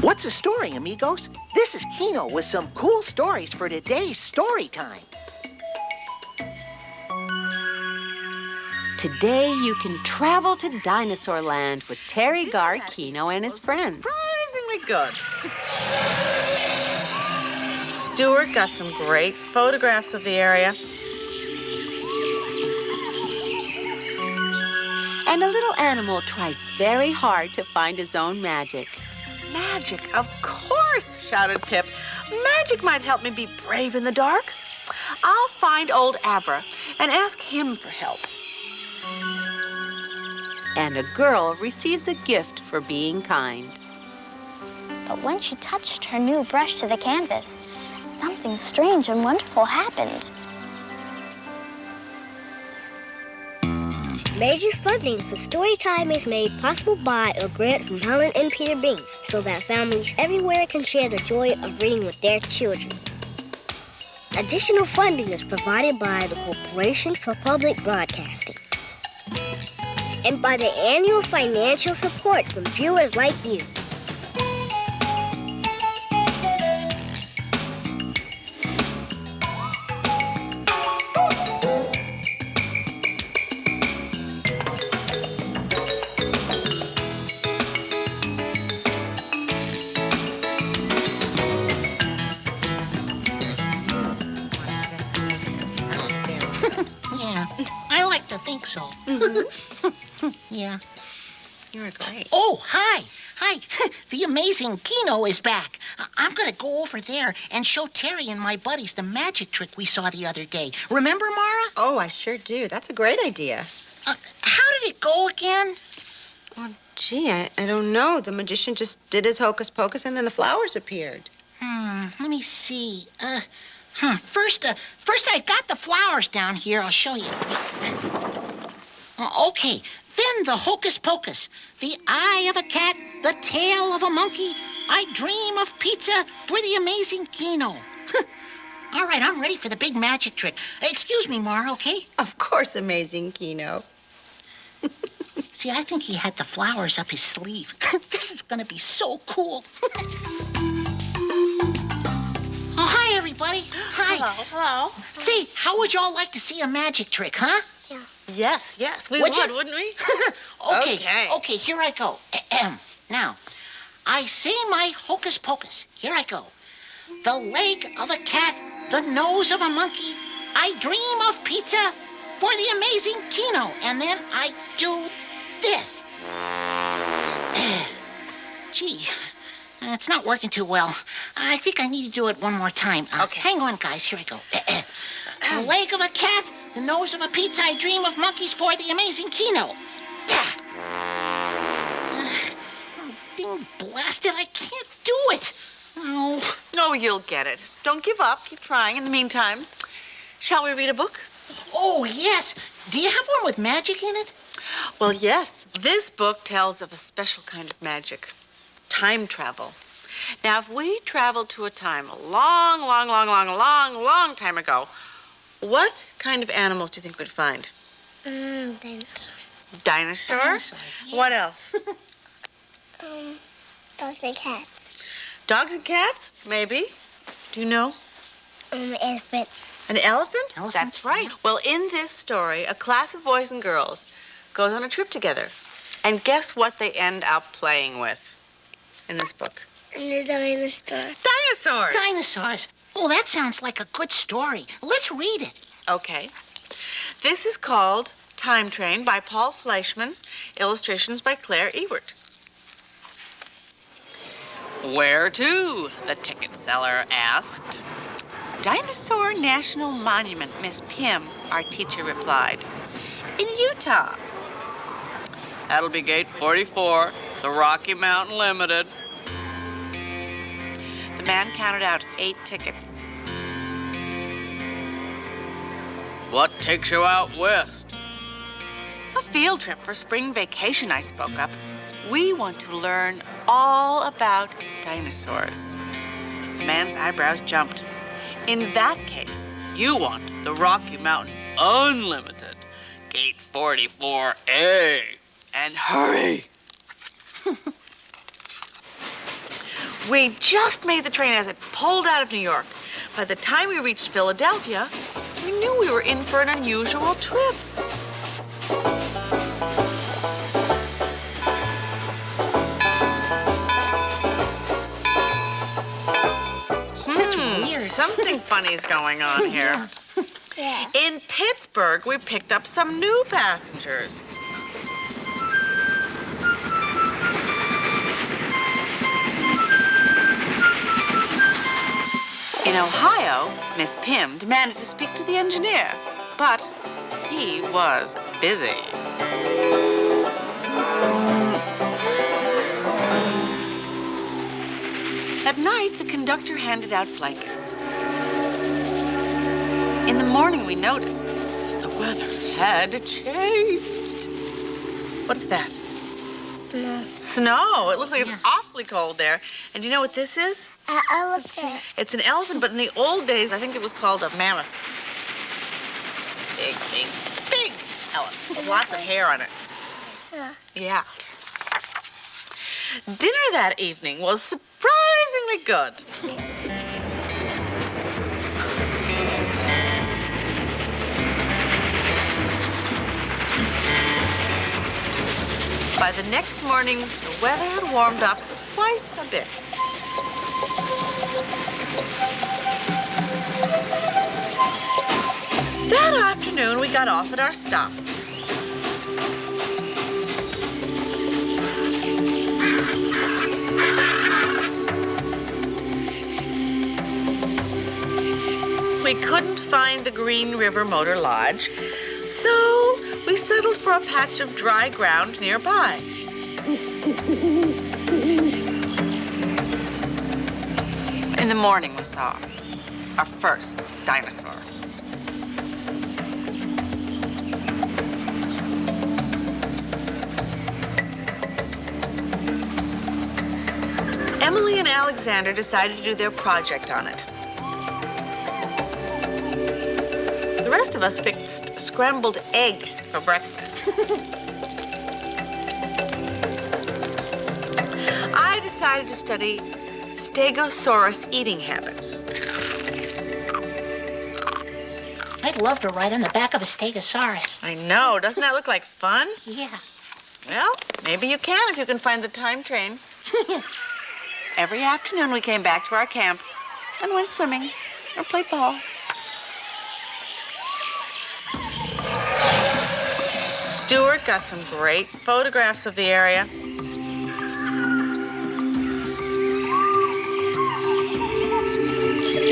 What's a story, amigos? This is Kino with some cool stories for today's story time. Today you can travel to Dinosaur Land with Teri Garr, Kino, and his friends. Surprisingly good. Stuart got some great photographs of the area. And a little animal tries very hard to find his own magic. Magic, of course, shouted Pip. Magic might help me be brave in the dark. I'll find old Abra and ask him for help. And a girl receives a gift for being kind. But when she touched her new brush to the canvas, something strange and wonderful happened. Major funding for Storytime is made possible by a grant from Helen and Peter Bain, so that families everywhere can share the joy of reading with their children. Additional funding is provided by the Corporation for Public Broadcasting and by the annual financial support from viewers like you. So. Yeah. You're great. Oh, hi. Hi. The amazing Kino is back. I'm going to go over there and show Teri and my buddies the magic trick we saw the other day. Remember, Mara? Oh, I sure do. That's a great idea. How did it go again? Well, gee, I don't know. The magician just did his hocus pocus and then the flowers appeared. Let me see. First I got the flowers down here. I'll show you. Okay, then the hocus pocus. The eye of a cat, the tail of a monkey. I dream of pizza for the amazing Kino. All right, I'm ready for the big magic trick. Excuse me, Mara, okay? Of course, amazing Kino. See, I think he had the flowers up his sleeve. This is going to be so cool. Oh, hi, everybody. Hi. Hello. Say, how would y'all like to see a magic trick, huh? Yes, we Would would, you? wouldn't we? Okay, here I go. Now, I say my hocus pocus. Here I go. The leg of a cat, the nose of a monkey. I dream of pizza for the amazing Kino. And then I do this. Gee, it's not working too well. I think I need to do it one more time. Okay. Hang on, guys. Here I go. The leg of a cat, the nose of a pizza. I dream of monkeys for the amazing Kino. Ding blasted, I can't do it. Oh. No, you'll get it. Don't give up. Keep trying. In the meantime, shall we read a book? Oh, yes. Do you have one with magic in it? Well, yes. This book tells of a special kind of magic. Time travel. Now, if we traveled to a time a long time ago, what kind of animals do you think we'd find? Dinosaur. Dinosaurs? Dinosaurs, yeah. What else? Dogs and cats. Dogs and cats? Maybe. Do you know? Elephant. An elephant? Elephants, That's right. yeah. Well, in this story, a class of boys and girls goes on a trip together. And guess what they end up playing with in this book? The dinosaur. Dinosaurs. Dinosaurs. Oh, that sounds like a good story. Let's read it. Okay. This is called Time Train by Paul Fleischman, illustrations by Claire Ewert. Where to? The ticket seller asked. Dinosaur National Monument, Miss Pym, our teacher replied. In Utah. That'll be gate 44, the Rocky Mountain Limited. The man counted out 8 tickets. What takes you out west? A field trip for spring vacation, I spoke up. We want to learn all about dinosaurs. The man's eyebrows jumped. In that case, you want the Rocky Mountain Unlimited, gate 44A. And hurry! We just made the train as it pulled out of New York. By the time we reached Philadelphia, we knew we were in for an unusual trip. That's weird. Something funny's going on here. Yeah. In Pittsburgh, we picked up some new passengers. In Ohio, Miss Pym demanded to speak to the engineer, but he was busy. At night, the conductor handed out blankets. In the morning, we noticed the weather had changed. What's that? Snow. Snow. It looks like it's awfully cold there. And do you know what this is? An elephant. It's an elephant, but in the old days, I think it was called a mammoth. Big, big, big elephant with lots of hair on it. Yeah. Dinner that evening was surprisingly good. By the next morning, the weather had warmed up quite a bit. That afternoon, we got off at our stop. We couldn't find the Green River Motor Lodge, so we settled for a patch of dry ground nearby. In the morning, we saw our first dinosaur. Emily and Alexander decided to do their project on it. The rest of us fixed scrambled egg for breakfast. I decided to study Stegosaurus eating habits. I'd love to ride on the back of a Stegosaurus. I know. Doesn't that look like fun? Yeah. Well, maybe you can if you can find the time train. Every afternoon, we came back to our camp and went swimming or played ball. Stuart got some great photographs of the area.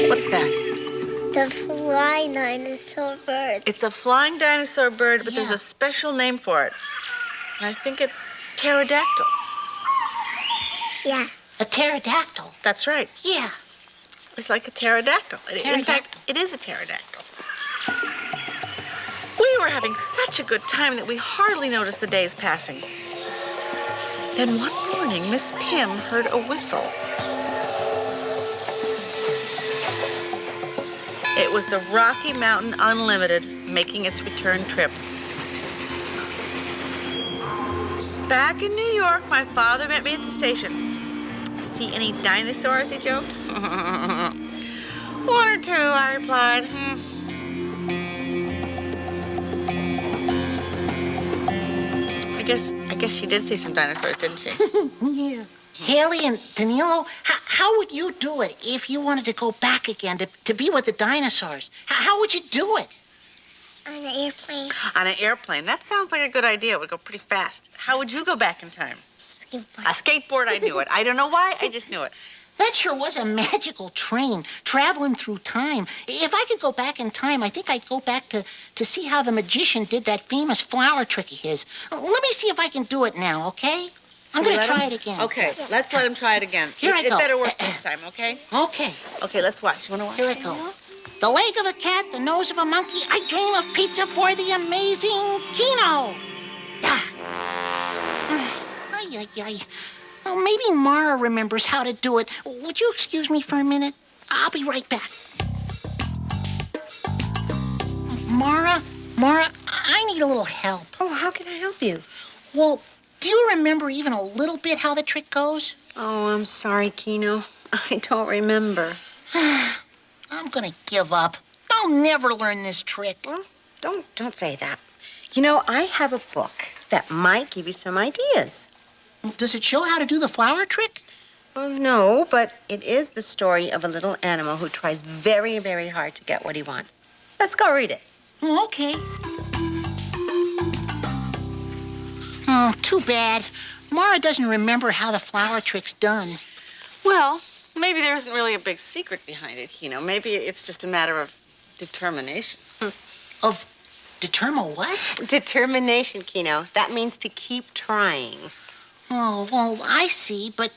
What's that? The flying dinosaur bird. It's a flying dinosaur bird, but there's a special name for it. And I think it's pterodactyl. Yeah. A pterodactyl. That's right. Yeah. It's like a pterodactyl. In fact, it is a pterodactyl. We were having such a good time that we hardly noticed the days passing. Then one morning, Miss Pym heard a whistle. It was the Rocky Mountain Unlimited making its return trip. Back in New York, my father met me at the station. See any dinosaurs, he joked. 1 or 2, I replied. I guess she did see some dinosaurs, didn't she? Yeah. Haley and Danilo, how would you do it if you wanted to go back again to be with the dinosaurs? How would you do it? On an airplane. On an airplane. That sounds like a good idea. It would go pretty fast. How would you go back in time? Skateboard. A skateboard, I knew it. I don't know why, I just knew it. That sure was a magical train, traveling through time. If I could go back in time, I think I'd go back to see how the magician did that famous flower trick of his. Let me see if I can do it now, okay? I'm going to try it again. Okay, let's let him try it again. Here I go. It better work this time, okay? Okay. Okay, let's watch. You want to watch? Here I go. The leg of a cat, the nose of a monkey. I dream of pizza for the amazing Kino. Ay, ay, ay. Well, maybe Mara remembers how to do it. Would you excuse me for a minute? I'll be right back. Mara, I need a little help. Oh, how can I help you? Well, do you remember even a little bit how the trick goes? Oh, I'm sorry, Kino. I don't remember. I'm gonna give up. I'll never learn this trick. Well, don't say that. You know, I have a book that might give you some ideas. Does it show how to do the flower trick? Well, no, but it is the story of a little animal who tries very, very hard to get what he wants. Let's go read it. Okay. Oh, too bad. Mara doesn't remember how the flower trick's done. Well, maybe there isn't really a big secret behind it, you know. Maybe it's just a matter of determination. Of determine what? Determination, Kino. That means to keep trying. Oh, well, I see, but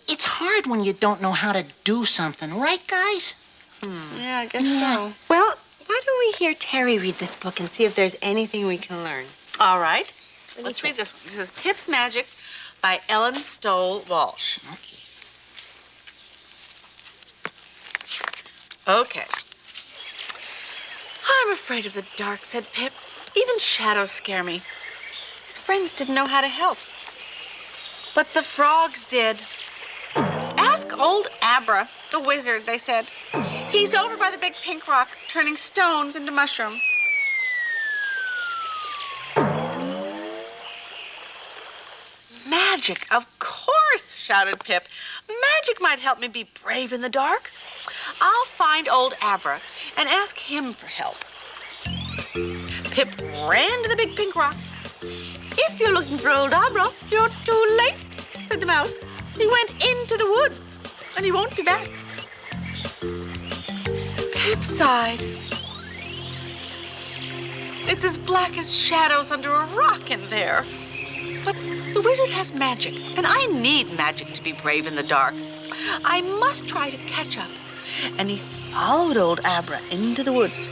it's hard when you don't know how to do something, right, guys? Yeah, I guess so. Well, why don't we hear Teri read this book and see if there's anything we can learn? All right. Let's read this one. This is Pip's Magic by Ellen Stoll Walsh. Okay. I'm afraid of the dark, said Pip. Even shadows scare me. His friends didn't know how to help. But the frogs did. Ask old Abra, the wizard, they said. He's over by the big pink rock, turning stones into mushrooms. Magic, of course, shouted Pip. Magic might help me be brave in the dark. I'll find old Abra and ask him for help. Pip ran to the big pink rock. If you're looking for old Abra, you're too late, said the mouse. He went into the woods, and he won't be back. Pip sighed. It's as black as shadows under a rock in there. But the wizard has magic, and I need magic to be brave in the dark. I must try to catch up. And he followed old Abra into the woods.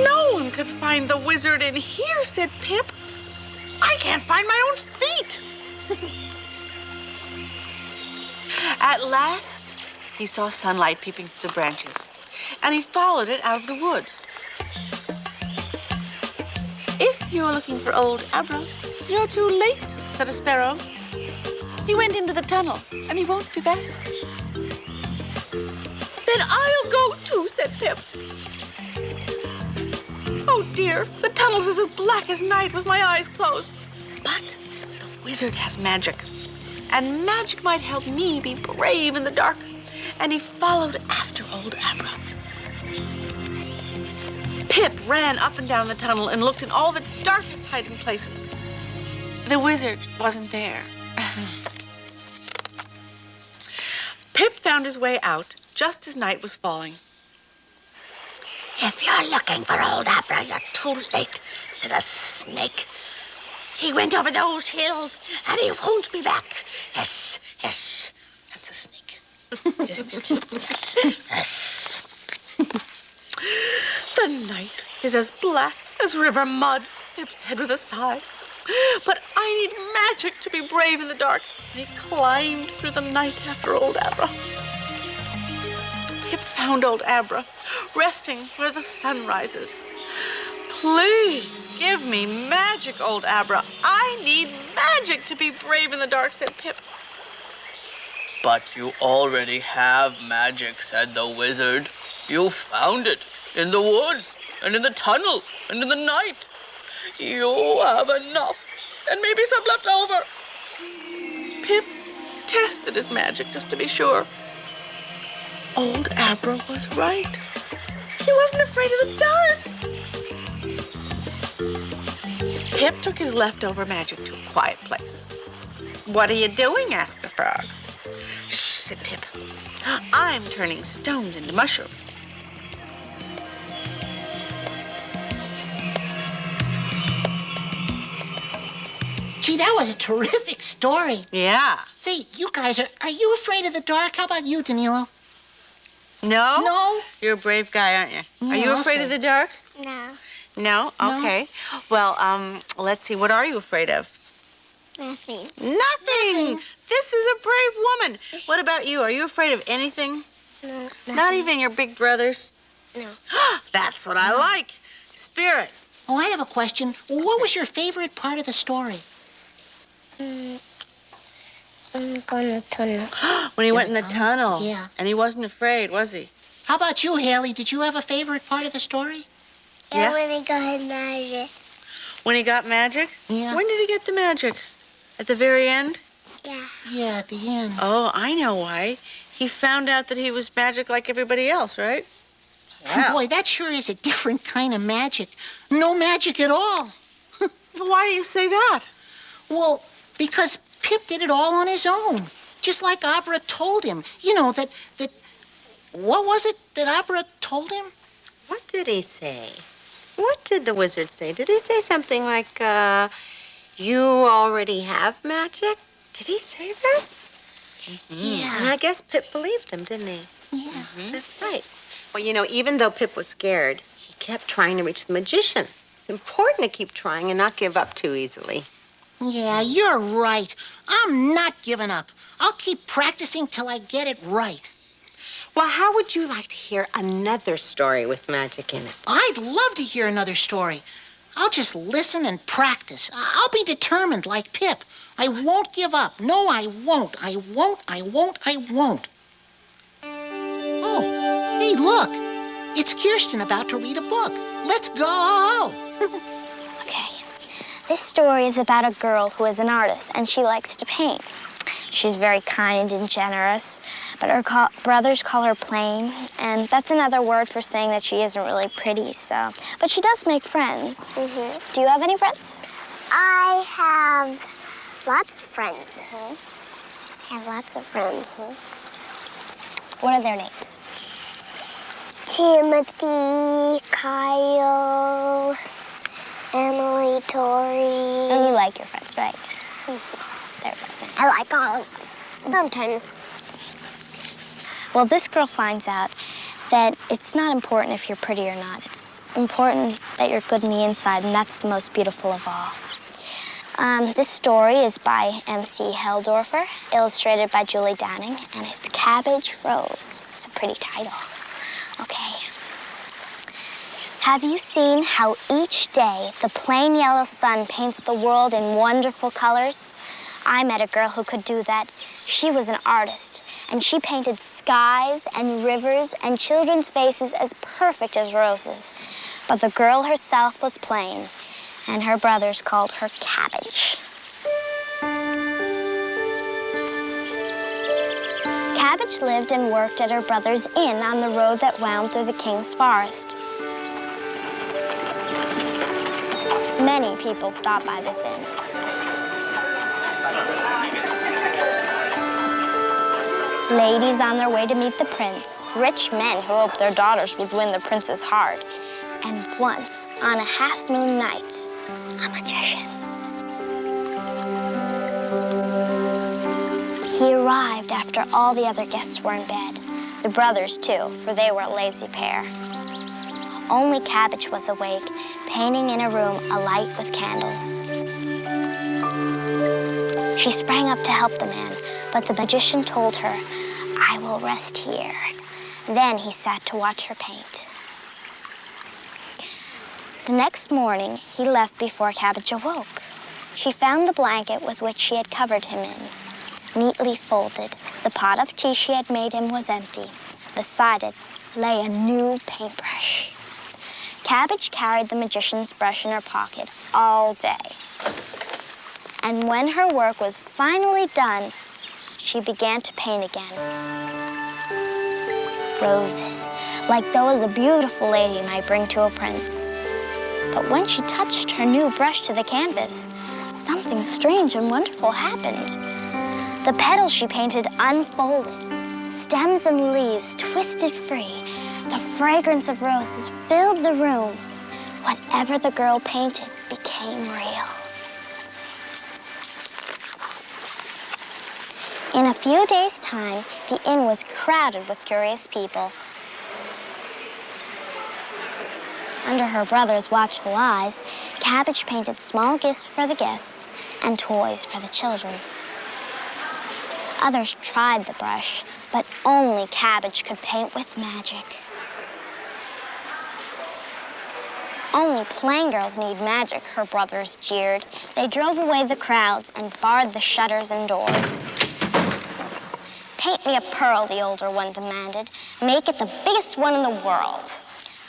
No one could find the wizard in here, said Pip. I can't find my own feet. At last, he saw sunlight peeping through the branches, and he followed it out of the woods. If you're looking for old Abra, you're too late, said a sparrow. He went into the tunnel, and he won't be back. Then I'll go too, said Pip. Oh dear, the tunnel's as black as night with my eyes closed. But the wizard has magic, and magic might help me be brave in the dark. And he followed after old Abra. Pip ran up and down the tunnel and looked in all the darkest hiding places. The wizard wasn't there. Pip found his way out just as night was falling. If you're looking for old Abra, you're too late, said a snake. He went over those hills, and he won't be back. Yes, yes, that's a snake, isn't it? Yes. The night is as black as river mud, Pip said with a sigh. But I need magic to be brave in the dark. And he climbed through the night after old Abra. Pip found old Abra, resting where the sun rises. Please give me magic, old Abra. I need magic to be brave in the dark, said Pip. But you already have magic, said the wizard. You found it in the woods, and in the tunnel, and in the night. You have enough, and maybe some left over. Pip tested his magic just to be sure. Old Abra was right. He wasn't afraid of the dark. Pip took his leftover magic to a quiet place. What are you doing? Asked the frog. Shh, said Pip. I'm turning stones into mushrooms. Gee, that was a terrific story. Yeah. Say, you guys, are you afraid of the dark? How about you, Danilo? No? No? You're a brave guy, aren't you? Yeah, Are you afraid of the dark? No, No? No. Okay. Well, let's see. What are you afraid of? nothing. Nothing. This is a brave woman. What about you? Are you afraid of anything? No, nothing. Not even your big brothers? No. That's what I like. Spirit. Oh, I have a question. What was your favorite part of the story? Going to the tunnel. When he went in the tunnel. Yeah. And he wasn't afraid, was he? How about you, Haley? Did you have a favorite part of the story? Yeah. When he got magic. When he got magic? Yeah. When did he get the magic? At the very end? Yeah. Yeah, at the end. Oh, I know why. He found out that he was magic like everybody else, right? Wow. Boy, that sure is a different kind of magic. No magic at all. Why do you say that? Well, because Pip did it all on his own. Just like Abra told him. You know, that... What was it that Abra told him? What did he say? What did the wizard say? Did he say something like, you already have magic? Did he say that? Yeah. And I guess Pip believed him, didn't he? Yeah. That's right. Well, you know, even though Pip was scared, he kept trying to reach the magician. It's important to keep trying and not give up too easily. Yeah, you're right. I'm not giving up. I'll keep practicing till I get it right. Well, how would you like to hear another story with magic in it? I'd love to hear another story. I'll just listen and practice. I'll be determined like Pip. I won't give up. No, I won't. I won't. I won't. I won't. Oh, hey, look. It's Kirsten about to read a book. Let's go. Okay. This story is about a girl who is an artist, and she likes to paint. She's very kind and generous, but her brothers call her plain, and that's another word for saying that she isn't really pretty, so... But she does make friends. Do you have any friends? I have lots of friends. I have lots of friends. What are their names? Timothy, Kyle, Emily, Tori. And you like your friends, right? They're friends. I like all of them. Sometimes. Well, this girl finds out that it's not important if you're pretty or not. It's important that you're good on the inside, and that's the most beautiful of all. This story is by M.C. Heldorfer, illustrated by Julie Downing, and it's Cabbage Rose. It's a pretty title. Okay. Have you seen how each day the plain yellow sun paints the world in wonderful colors? I met a girl who could do that. She was an artist, and she painted skies and rivers and children's faces as perfect as roses. But the girl herself was plain, and her brothers called her Cabbage. Cabbage lived and worked at her brother's inn on the road that wound through the king's forest. Many people stop by this inn. Ladies on their way to meet the prince, rich men who hoped their daughters would win the prince's heart, and once, on a half-moon night, a magician. He arrived after all the other guests were in bed. The brothers, too, for they were a lazy pair. Only Cabbage was awake, painting in a room alight with candles. She sprang up to help the man, but the magician told her, "I will rest here." Then he sat to watch her paint. The next morning, he left before Cabbage awoke. She found the blanket with which she had covered him in. Neatly folded, the pot of tea she had made him was empty. Beside it lay a new paintbrush. Cabbage carried the magician's brush in her pocket all day. And when her work was finally done, she began to paint again. Roses, like those a beautiful lady might bring to a prince. But when she touched her new brush to the canvas, something strange and wonderful happened. The petals she painted unfolded, stems and leaves twisted free. The fragrance of roses filled the room. Whatever the girl painted became real. In a few days' time, the inn was crowded with curious people. Under her brother's watchful eyes, Cabbage painted small gifts for the guests and toys for the children. Others tried the brush, but only Cabbage could paint with magic. Only plain girls need magic, her brothers jeered. They drove away the crowds and barred the shutters and doors. Paint me a pearl, the older one demanded. Make it the biggest one in the world.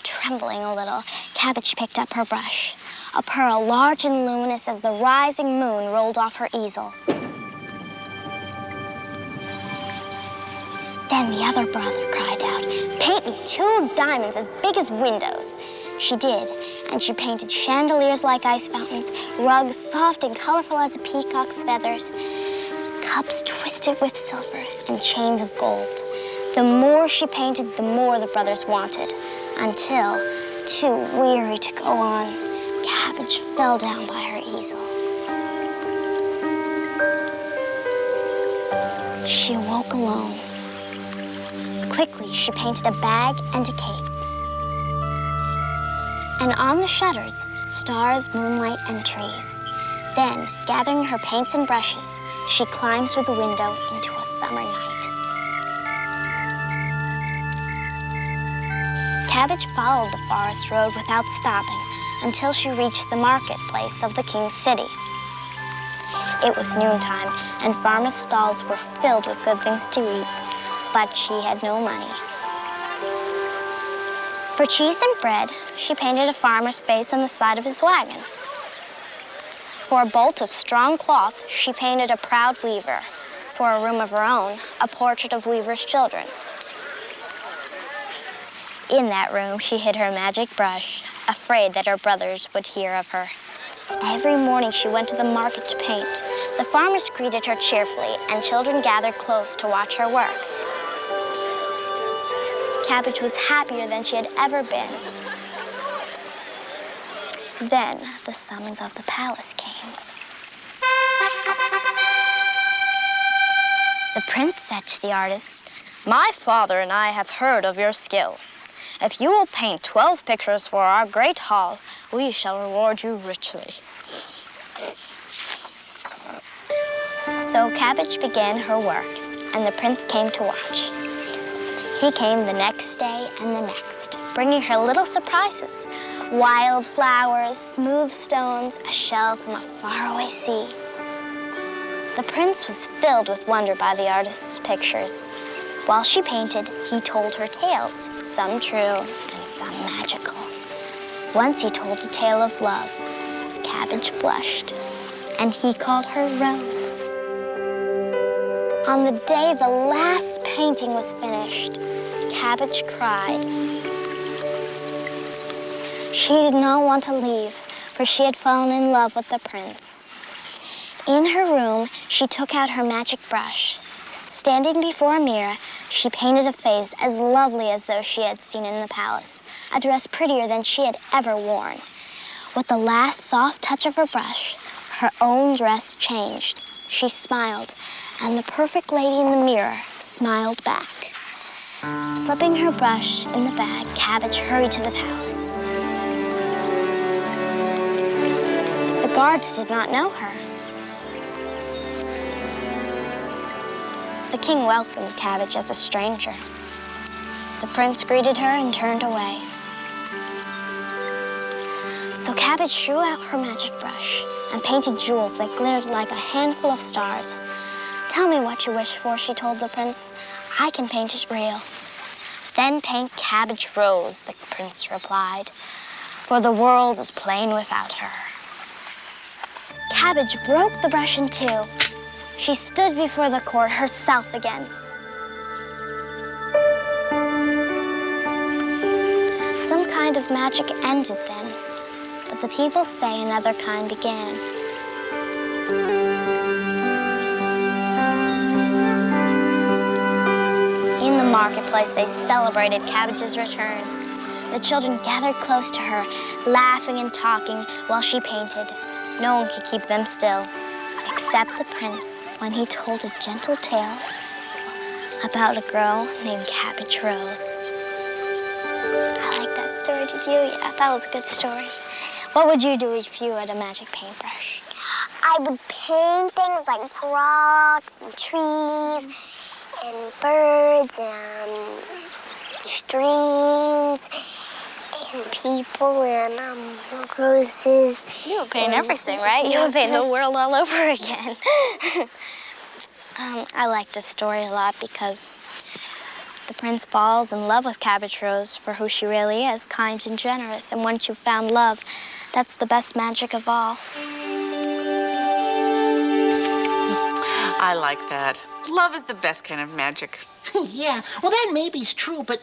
Trembling a little, Cabbage picked up her brush. A pearl large and luminous as the rising moon rolled off her easel. Then the other brother cried out, paint me 2 diamonds as big as windows. She did, and she painted chandeliers like ice fountains, rugs soft and colorful as a peacock's feathers, cups twisted with silver, and chains of gold. The more she painted, the more the brothers wanted, until, too weary to go on, Cabbage fell down by her easel. She awoke alone. Quickly, she painted a bag and a cape. And on the shutters, stars, moonlight, and trees. Then, gathering her paints and brushes, she climbed through the window into a summer night. Cabbage followed the forest road without stopping until she reached the marketplace of the king's city. It was noontime, and farmers' stalls were filled with good things to eat, but she had no money. For cheese and bread, she painted a farmer's face on the side of his wagon. For a bolt of strong cloth, she painted a proud weaver. For a room of her own, a portrait of weavers' children. In that room, she hid her magic brush, afraid that her brothers would hear of her. Every morning she went to the market to paint. The farmers greeted her cheerfully, and children gathered close to watch her work. Cabbage was happier than she had ever been. Then the summons of the palace came. The prince said to the artist, "My father and I have heard of your skill. If you will paint 12 pictures for our great hall, we shall reward you richly." So Cabbage began her work, and the prince came to watch. He came the next day and the next, bringing her little surprises. Wild flowers, smooth stones, a shell from a faraway sea. The prince was filled with wonder by the artist's pictures. While she painted, he told her tales, some true and some magical. Once he told a tale of love. Cabbage blushed, and he called her Rose. On the day the last painting was finished, Cabbage cried. She did not want to leave, for she had fallen in love with the prince. In her room, she took out her magic brush. Standing before a mirror, she painted a face as lovely as though she had seen in the palace, a dress prettier than she had ever worn. With the last soft touch of her brush, her own dress changed. She smiled, and the perfect lady in the mirror smiled back. Slipping her brush in the bag, Cabbage hurried to the palace. The guards did not know her. The king welcomed Cabbage as a stranger. The prince greeted her and turned away. So Cabbage drew out her magic brush and painted jewels that glittered like a handful of stars. "Tell me what you wish for," she told the prince. "I can paint it real." "Then paint Cabbage Rose," the prince replied, "for the world is plain without her." Cabbage broke the brush in two. She stood before the court herself again. Some kind of magic ended then, but the people say another kind began. In the marketplace, they celebrated Cabbage's return. The children gathered close to her, laughing and talking while she painted. No one could keep them still, except the prince, when he told a gentle tale about a girl named Cabbage Rose. I like that story, did you? Yeah, that was a good story. What would you do if you had a magic paintbrush? I would paint things like rocks and trees and birds and streams and people and roses. You would paint everything, right? You would paint the world all over again. I like this story a lot because the prince falls in love with Cabbage Rose for who she really is, kind and generous. And once you've found love, that's the best magic of all. I like that. Love is the best kind of magic. Yeah, well, that maybe's true, but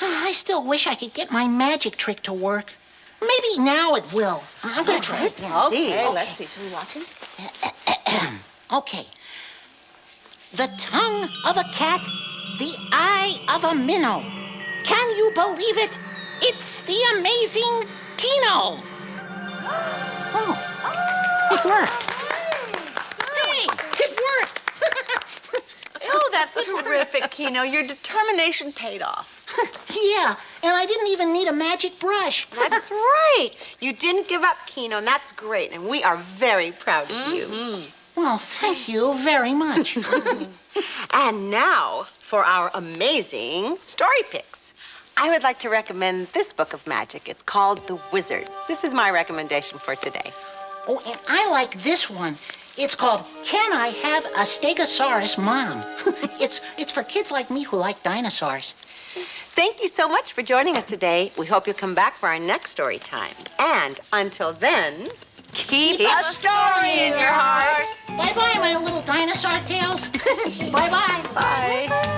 I still wish I could get my magic trick to work. Maybe now it will. I'm going to try it. Let's see. Okay. Let's see. Should we watch it? Okay. The tongue of a cat, the eye of a minnow. Can you believe it? It's the amazing Kino. Oh, it worked. Hey, it worked. Oh, that's terrific, Kino. Your determination paid off. Yeah, and I didn't even need a magic brush. That's right. You didn't give up, Kino, and that's great. And we are very proud of you. Well, thank you very much. And now for our amazing story picks. I would like to recommend this book of magic. It's called The Wizard. This is my recommendation for today. Oh, and I like this one. It's called Can I Have a Stegosaurus Mom? It's for kids like me who like dinosaurs. Thank you so much for joining us today. We hope you'll come back for our next story time. And until then, keep a story in your heart. Bye-bye, my little dinosaur tails. Bye-bye. Bye.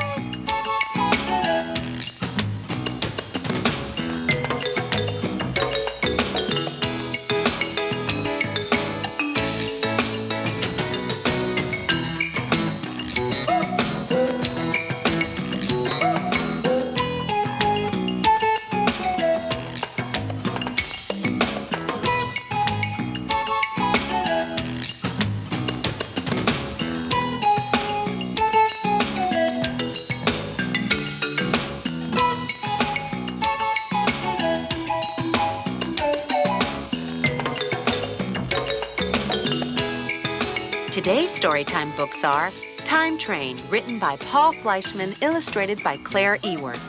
Today's Storytime books are Time Train, written by Paul Fleischman, illustrated by Claire Ewert.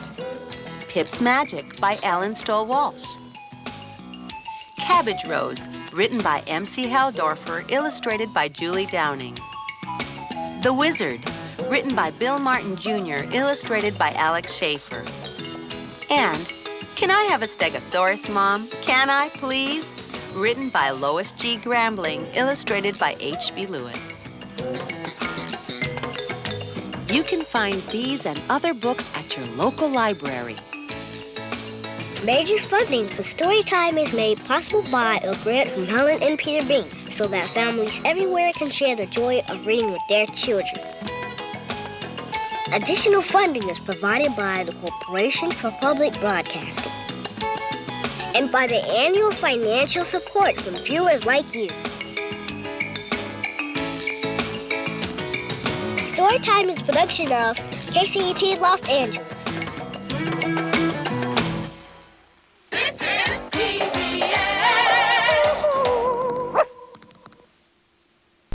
Pip's Magic by Ellen Stoll-Walsh. Cabbage Rose, written by M.C. Haldorfer, illustrated by Julie Downing. The Wizard, written by Bill Martin Jr., illustrated by Alex Schaefer. And Can I Have a Stegosaurus, Mom? Can I, please? Written by Lois G. Grambling, illustrated by H.B. Lewis. You can find these and other books at your local library. Major funding for Storytime is made possible by a grant from Helen and Peter Bain, so that families everywhere can share the joy of reading with their children. Additional funding is provided by the Corporation for Public Broadcasting and by the annual financial support from viewers like you. Storytime is a production of KCET Los Angeles.